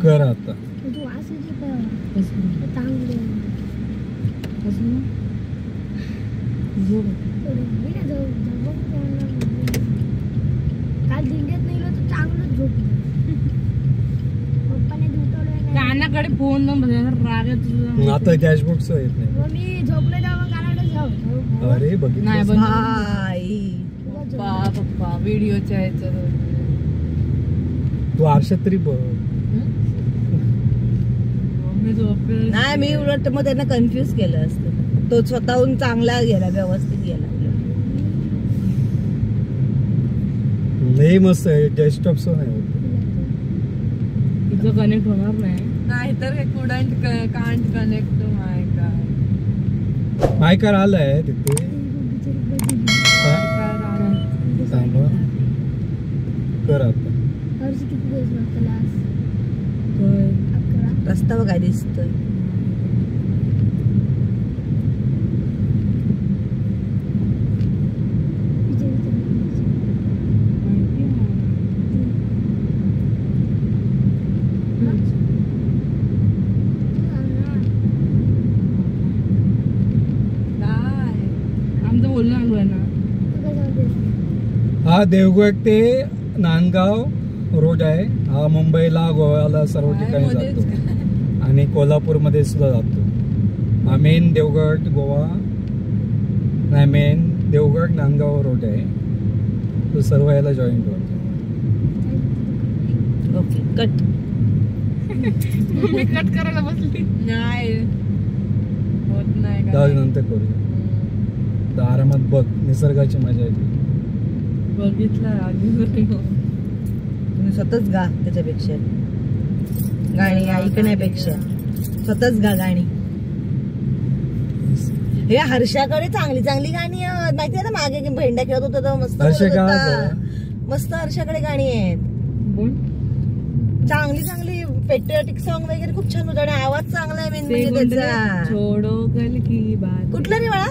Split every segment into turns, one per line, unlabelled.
कर आता
कानाकडे फोन राग
आता डॅशबोर्ड सह येत नाही.
मी झोपले तेव्हा
अरे बघितलं
नाही पप्पा व्हिडिओच्या ह्याच्यात
तू आरशात तरी बघ.
नाही मी उलट मग त्यांना कन्फ्युज केलं असतं. तो स्वतःहून चांगला गेला व्यवस्थित गेला.
लय मस्त आहे डेस्कटॉप सह नाही होत.
तिचं कनेक्ट होणार नाही तर can't connect to my car.
My car आलाय तिथे सांगा कर आता.
रस्ता बघा दिसतोय.
हा देवगड ते नांदगाव रोड आहे. हा मुंबईला गोव्याला सर्व ठिकाणी जातो आणि कोल्हापूरमध्ये सुद्धा जातो. हा मेन देवगड गोवा नाही मेन देवगड नांदगाव रोड आहे. तो सर्व याला जॉईन करतो.
ओके कट
कट करायला बसली नाही होत नाही
नंतर करूया. आरामात बघ निसर्गाची मजा येते.
बघितलं
तुम्ही स्वतःच गा त्याच्यापेक्षा गाणी ऐकण्यापेक्षा स्वतःच गा गाणी. हे हर्षाकडे चांगली चांगली गाणी आहेत माहितीये ना. मागे भेंड्या खेळत होता तेव्हा मस्त मस्त हर्षाकडे गाणी आहेत. चांगली चांगली पेट्रियोटिक सॉन्ग वगैरे खूप छान होतं आणि आवाज चांगला आहे मेन म्हणजे त्याचा. कुठला रे बाळा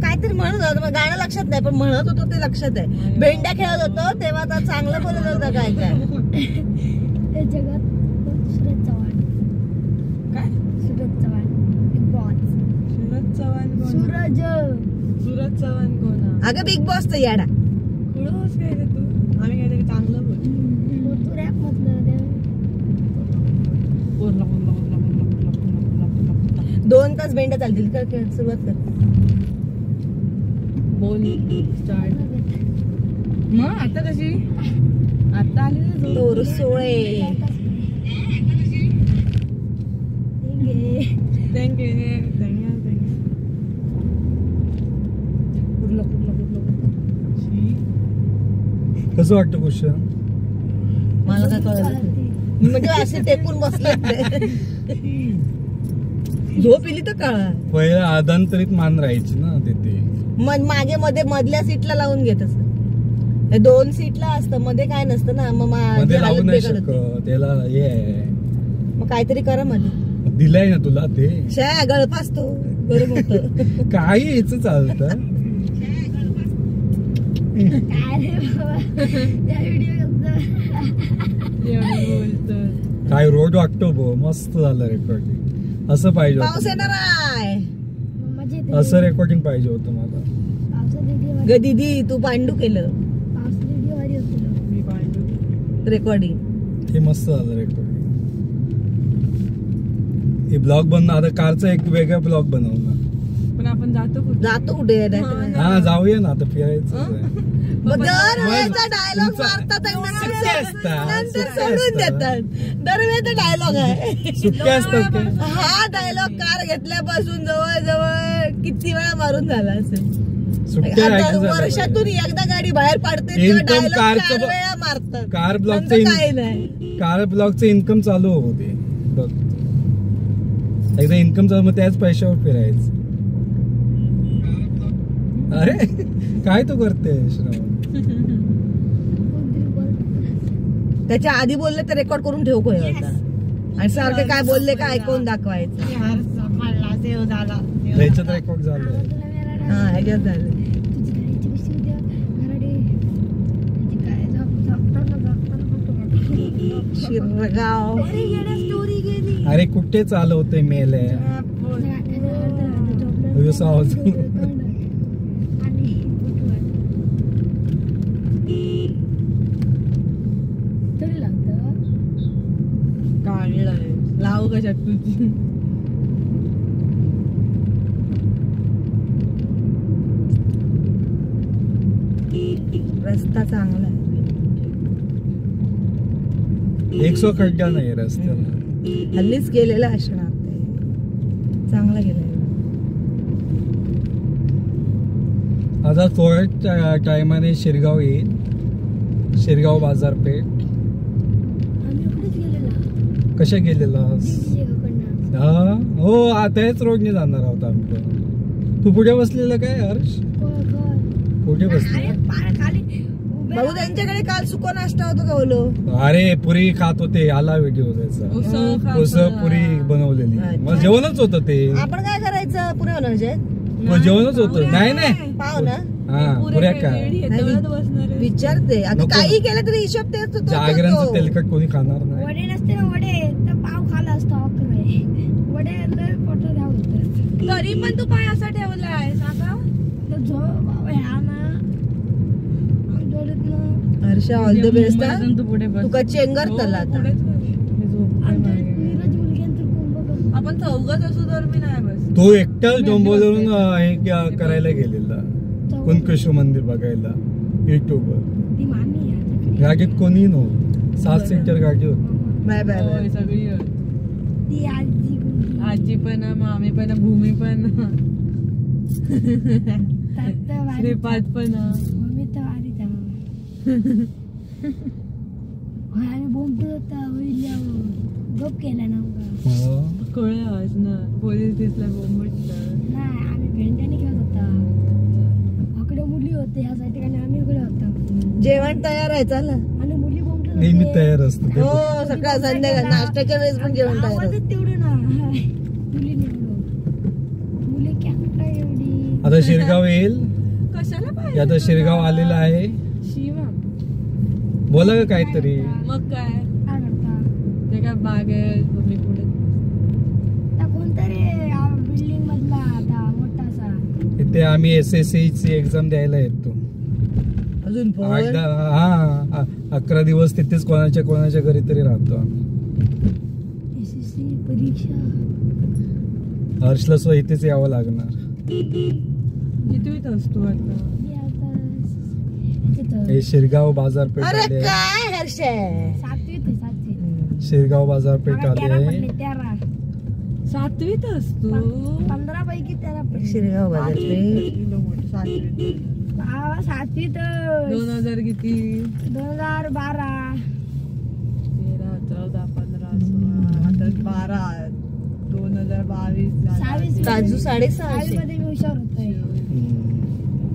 काहीतरी म्हणत होतं मग गाणं लक्षात नाही पण म्हणत होतो ते लक्षात आहे. भेंड्या खेळत होतो तेव्हा तर चांगलं बोलत होतं काय काय.
जगात सुरज चव्हाण
काय
सुरज चव्हाण बिग बॉस.
सुरज चव्हाण सुरज चव्हाण कोण?
अगं बिग बॉसचा याडा.
कुळस काय रे तू? आम्ही काहीतरी चांगलं बोल.
तू रॅप म्हटलं
2 तास भेंड्या चालतील का? सुरुवात कर.
बोल स्टार्ट. मग आता कशी आता आली
तोर सोळे.
कसं वाटतं क्वेश्चन?
मला काय कळलं म्हणजे असे टेकून बसले. झोप इली तर कळा.
पहिल्या आदांतरीत मान राहायची ना तिथे.
मागे मध्ये मधल्या सीटला लावून घेत असत. 2 सीटला असतं मध्ये काय नसतं ना. मग
मध्ये लावू नाही शकत त्याला हे आहे.
मग काहीतरी करा मध्ये.
दिलाय ना तुला ते
गळफास तो बरोबर
काही याच चालत. काय रोड वाटतो बो मस्त झालं रेकॉर्डिंग. असं पाहिजे
पाऊस येणार आहे.
असं रेकॉर्डिंग पाहिजे होतं मला.
ग दीदी तू पांडू केलं रेकॉर्डिंग.
हे मस्त झालं रेकॉर्डिंग. हे ब्लॉग बनवणार आता कारचा एक वेगळा ब्लॉग बनवणार.
पण आपण जातो
कुठे?
हा जाऊया ना आता फिरायचं.
डायलॉग मारतात नंतर सोडून देतात. दरवेळेचा डायलॉग आहे.
सुट्ट्या असतात
हा डायलॉग कार घेतल्यापासून जवळ जवळ किती वेळा मारून झाला असेल. वर्षातून एकदा गाडी बाहेर पडते डायलॉग 4 वेळा मारतात.
कार ब्लॉगचं इन्कम चालू होते बघ. एकदा इन्कम चालू मग त्याच पैशावर फिरायचं. अरे काय तू करते श्रावण?
त्याच्या आधी बोलले तर रेकॉर्ड करून ठेव कोण होता आणि सारखे काय बोलले का ऐकून दाखवायचं.
त्याच्यात रेकॉर्ड झालं.
हा ह्याच्यात झालं. शिरगाव.
स्टोरी गेली.
अरे कुठे चालवते मेले
तरी लागतं.
काढलंय लावू कशात तुझी. रस्ता चांगला आहे.
100 खड्डा नाही रस्त्याला.
हल्लीच गेलेला असणार ते. चांगला गेलाय.
आता थोड्या टायमाने शिरगाव येईल. शिरगाव बाजारपेठ.
आम्ही कुठेच गेलेला.
कशा गेलेला?
दिग्विजयकडनं.
हा हो आताच रोडने जाणार आहोत आम्ही पण. तू पुढे बसलेला काय हर्ष? कुठे बसले?
खाली
भाऊ त्यांच्याकडे काल सुको नाश्ता होतो का बोलो.
अरे पुरी खात होते. आला व्हिडिओ त्याचा. उसळ पुरी बनवलेली. मग जेवणच होतं ते.
आपण काय करायचं पुरे म्हणजे
जेवणच होतं. नाही
पाव ना.
हा पुऱ्या काय
विचारते आता
नको.
काही केलं तरी हिशोब तेच होतो.
जागरणचं तेलकट कोणी खाणार नाही.
वडे नसते ना वडे तर पाव खाला असतो. वडे तर पोट द्यावं होतं.
तरी पण तू पाय असा ठेवलाय सांगा.
तर जो ह्या ना
हर्षा ऑल द बेस्ट.
तू पुढे बस.
तू का चेंगर तला आता.
आपण चौघच असू तर मी नाही बस.
तो एकटाच डोंबोलवरून हे करायला गेलेला कुणकेश्वर मंदिर बघायला युट्यूबवर.
ती मामी आहे.
गाडीत कोणी नव्हतं. 7 सीटर गाडी होती.
Bye bye bye.
होय, सगळी होय.
ती आजी कोणती?
आजी पण मामी पण भूमी पण श्रीपाद पण.
मम्मी तर आली त्या आम्ही बोंबतो होता होईल गप केला ना
कळलं ना पोलीस दिसला बोंबटलं.
नाही आम्ही भेंड्याने खेळत होता. आकडे मुली होते ह्यासाठी आणि आम्ही इकडे होता.
जेवण तयार आहे चला.
आणि मुली बोंबत
नेहमी तयार असतो.
हो सकाळ संध्याकाळ नाश्त्याच्या वेळेस पण जेवण तयार आहे.
तेवढं ना मुली निवडून मुली कॅमेरा एवढी.
आता शिरगाव येईल.
कशाला पाहिजे
आता शिरगाव आलेला आहे.
शिवा
बोला का काहीतरी.
मग काय
काय करता
ते काय बाग आहे भूमी पुढे.
आता कोणतरी बिल्डिंग मधला आता मोठासा.
इथे आम्ही SSC ची एक्झाम द्यायला येतो.
अजून फोन
11 दिवस तिथेच कोणाच्या घरी तरी राहतो आम्ही.
SSC परीक्षा.
हर्षला सुद्धा इथेच यावं लागणार.
कितवीत असतो आता.
मी आता तिथं
हे शिरगाव बाजारपेठ
अरे
आले.
काय हर्ष आहे.
7वीत आहे 7वीत.
शिरगाव बाजारपेठ आले.
13
7वीत असतो.
15 पैकी 13 पडले.
शिरगाव बाजारपेठ.
7वीत
2000 किती
2012.
13 14 15 16 आता 12 2022
काजू 650.
मध्ये मी हुशार होतोय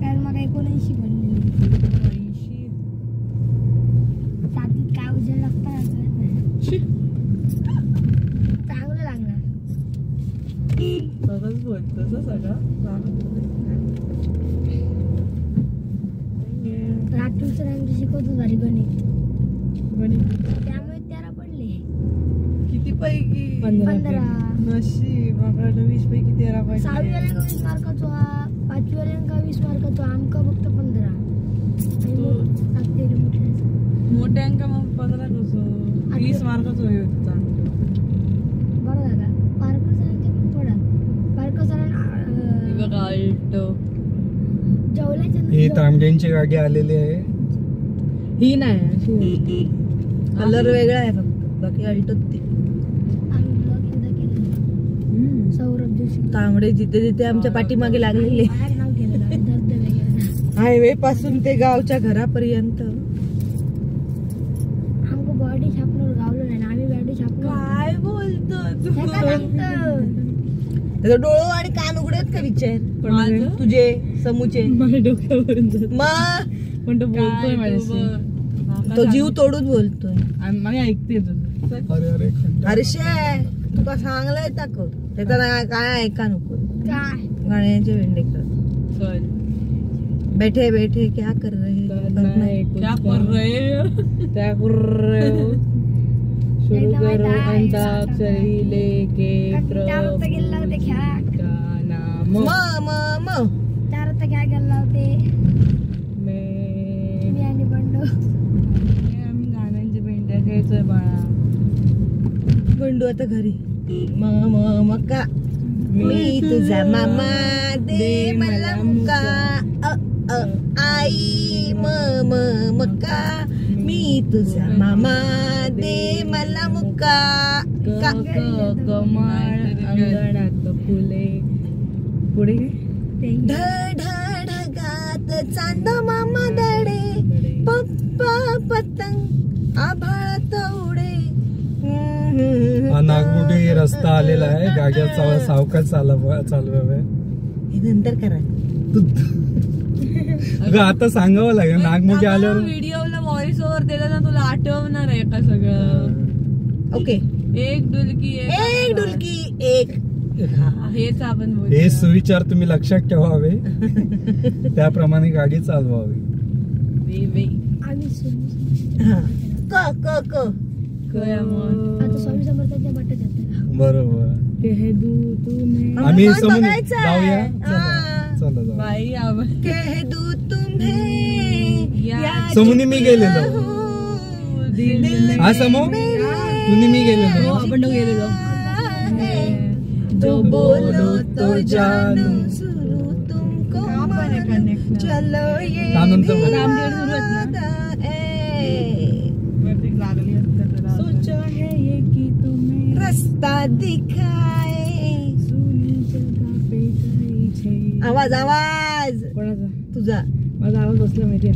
कारण मग 79 पडलेली.
80
7वीत काय उजेड लागतात चांगलं लागणार.
सगळंच बोलतोस
राठूरचं आमची शिकवत होता गणित.
गणित
त्यामुळे 13 पडले.
किती पैकी
15.
नशीब आपल्याला 20 पैकी 13 पैकी.
6वी वाल्यांका 20 मार्काचो हा. 5वी वाल्यांका 20 मार्काचो. आमका फक्त 15. आणि मग लागते रे मोठ्याचं.
मोठ्यांका मग 15 कसं 20 मार्कच होईल चांगलं.
बरं दादा पारकर सरांचे पण थोडा पारकर
बघा
ही तांबड्यांची गाडी आलेली आहे.
ही नाही
कलर वेगळा आहे फक्त बाकी अल्टो ती.
आम्ही ब्लॉग एकदा केलेला. सौरभ जोशी
तांबडे जिथे जिथे आमच्या पाठीमागे लागलेले.
बाहेर नाव केलेलं धबधबे.
हायवे पासून ते गावच्या घरापर्यंत.
आमको बॉडी छापणार गावलो नाही ना. आम्ही बॉडी छापणार.
काय बोलतो
त्याचा डोळं आणि कान उघडत का विचार तुझे समूचे.
माझ्या डोक्यावरून
मग
पण तो बोलतोय माझ्याशी.
तो जीव तोडून बोलतोय.
आम्ही ऐकते तुझं.
अरे अरे खड्डा.
हर्षे तुका सांगलंय ताक त्याचा काय ऐका नको.
काय
गाण्याचे वेंडेकर
चल
बैठे बैठे क्या कर रहे
क्या कर रहे हो? क्या कर रहे हो? शुरू
एकदा माहित
करो
आहे,
अंताक्षरी लेके
चार वाजता गेला होते खेळा
का नाम
म
4 वाजता खेळा गेला होते
मे
मी आणि बंडू
आम्ही गाण्यांचे पेंट्या खेळतोय बाळा.
बंडू आता घरी मका मी तुझा मामा दे मला मुका आई मका मी तुझा मामा दे मला मुका
कमाळ अंगणात फुले पुढे
ढगात चांद मामा दडे पप्पा पतंग आभाळात उडे.
हा नागमोडी रस्ता आलेला आहे. गाड्या सावकाश चालवाव्या.
हे नंतर करा.
अगं आता सांगावं लागेल नागमोडी आल्यावर.
व्हिडिओला व्हॉइस ओव्हर दिला ना तुला आठवणार आहे का सगळं.
ओके
एक डुलकी
एक डुलकी एक
हेच आपण बोलू.
हे सुविचार तुम्ही लक्षात ठेवावे. त्याप्रमाणे गाडी चालवावी.
आम्ही सुरू
हा क क क
आता स्वामी समर्थांच्या बट्ट्यात येतात.
बरोबर.
कह दू तुम्हें
आम्ही
मन
समोर
बघायचं आहे.
जाऊया.
हा.
चला जाऊ.
बाई आवाज
कह दू तुम्हें
या
समोनी मी गेलेलो.
दिल
हा समो तुम्ही मी गेलेलो.
आपण दोघं गेलेलो.
जो बोलो तो जानू सुरू तुमको चलो ये
त्यानंतर बोल.
रामदेव सुरू आहेत ना. सोचा है ये कि तुम्हें
रस्ता दिखाए.
सुनी जगह पे गई छे.
आवाज आवाज
कोणाचा
तुझा.
माझा आवाज बसला माहिती आहे.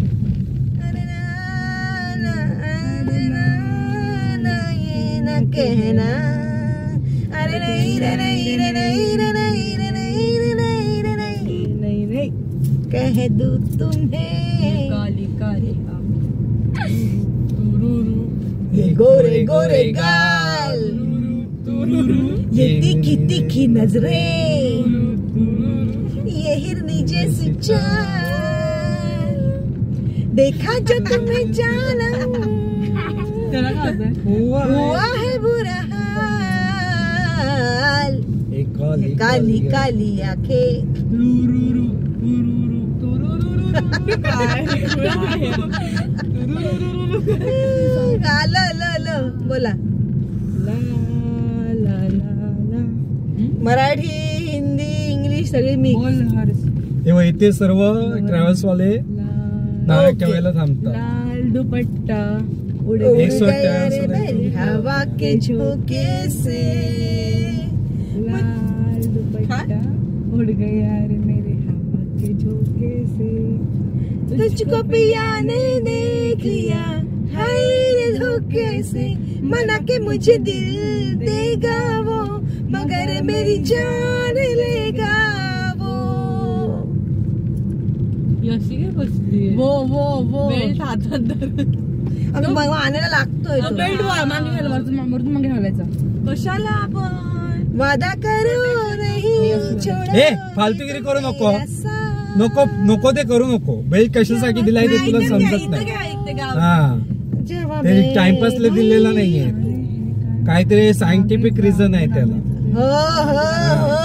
अरे ना, अरे ना, ये ना कहना. अरे नहीं रे नहीं रे नहीं रे नहीं रे नहीं रे नहीं रे नहीं.
नाही नाही
कह दूं तुम्हें
काली काली
ये गोरे गोरे गाल, ये तीखी तीखी नजरें, ये हिरनी जैसी चाल, देखा जो तुम्हें जाना
त्याला काय होतंय?
हुआ है बुरा हाल. काली काली आंखें. बोला.
ला ला ला ला.
मराठी हिंदी इंग्लिश सगळी मिक्स.
बोल हर्ष.
तेव्हा इथे सर्व ट्रॅव्हल्स वाले नारळ ठेवायला थांबतात.
लाल दुपट्टा उड़
उड़
एक सौ
गया
अट्ठाईस
रे मेरी हवा के झोंके से.
लाल दुपट्टा उड़ गया रे मेरे हवा के झोंके से.
तुझको पिया ने देख लिया हाय रे धोखे से. मना के मुझे दिल देगा वो, मगर मेरी जान लेगा वो.
अशी काय बसली वो बेल्ट हातात धरून.
अगं मग आणायला लागतोय तो.
बेल्ट मागे घाल वरतून मागे घालायचा. कशाला आपण
वादा करो नहीं छोड़ो.
ए फालतूगिरी करू नको. नको नको ते करू नको. बेल्ट कशासाठी दिलाय ते तुला समजत नाही. हा ते टाइमपासला दिलेला नाहीये. काहीतरी सायंटिफिक रिझन आहे त्याला.
हो हो हो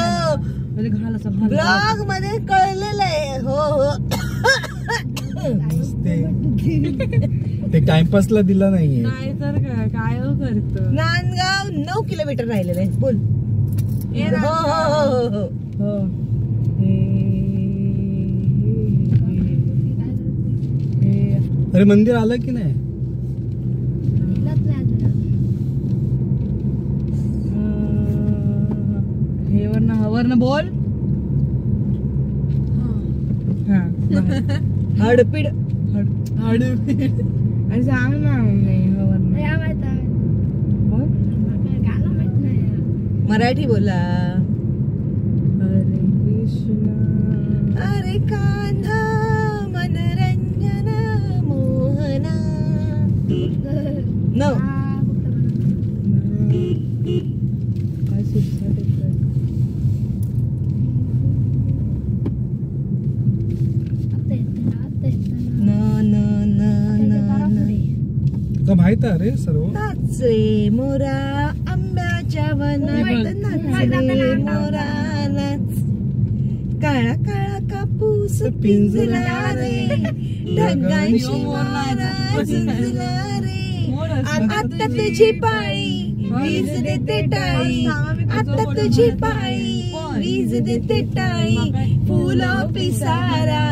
घाल असं
ब्लॉग मध्ये कळलेलं आहे. हो हो
ते टाइमपासला दिला नाहीये.
नाही तर काय करत.
नांदगाव 9 किलोमीटर राहिलेलं आहे. बोल. हो हो हो हो
हो
अरे मंदिर आलं की नाही.
हे वरनं बोल.
हडपीड
आणि सांग ना वरनं
या माहित आहे.
बोल.
गाणं माहित नाही.
मराठी बोला.
हरे कृष्णा
अरे कान्हा मनरंजन मोहना. नो
हा, फक्त म्हणा.
काय सुटसाट येतोय.
आता येतं ना.
न न न
आता
न
येतं
न.
पुढे.
का माहित माहित आहे रे सर्व.
नाच रे मोरा आंब्याच्या वनात, नाच रे मोरा नाच. काळा काळा कापूस पिंजला रे, ढगांशी वारा झुंजला रे. आता तुझी पाळी वीज देते टाळी, आता तुझी पाळी वीज देते टाळी. फुलं पिसारा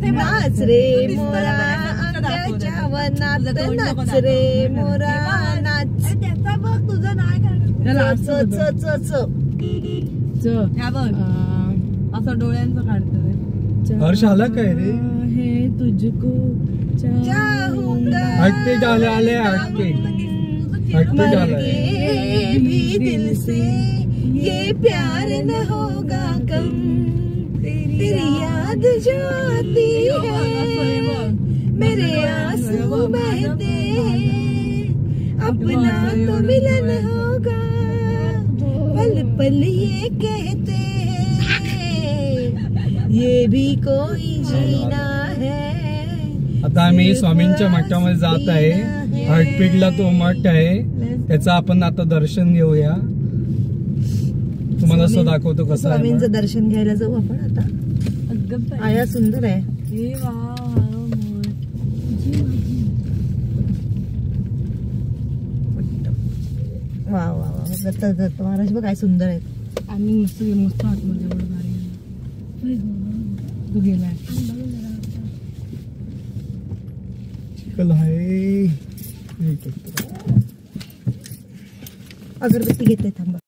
नाच रे मोरा आंब्याच्या वनात, नाच रे मोरा नाच. तुझं नाही असं डोळ्यांचं काढतं.
हर्ष आला काय रे?
हे तुझको
हटते झाले आले हटते हटते झाले.
भी दिल से ये प्यार न होगा कम, तेरी याद जो आती है मेरे आंसू बहते हैं. अपना तो मिलन होगा पल पल ये कहते हैं, ये भी कोई जीना है.
आता आम्ही स्वामींच्या मठामध्ये जात आहे. हार्टपीटला तो मठ आहे, त्याचं आपण आता दर्शन घेऊया. तुम्हाला असं दाखवतो कसं आहे.
स्वामींचं दर्शन घ्यायला जाऊ आपण आता. आया सुंदर आहे. वा वा वा दत्त महाराज बघ काय सुंदर आहे.
आम्ही मस्त मस्त आतमध्ये एवढं भारी तू गेलाय.
चिखल आहे.
अगरबत्ती घेते थांबा.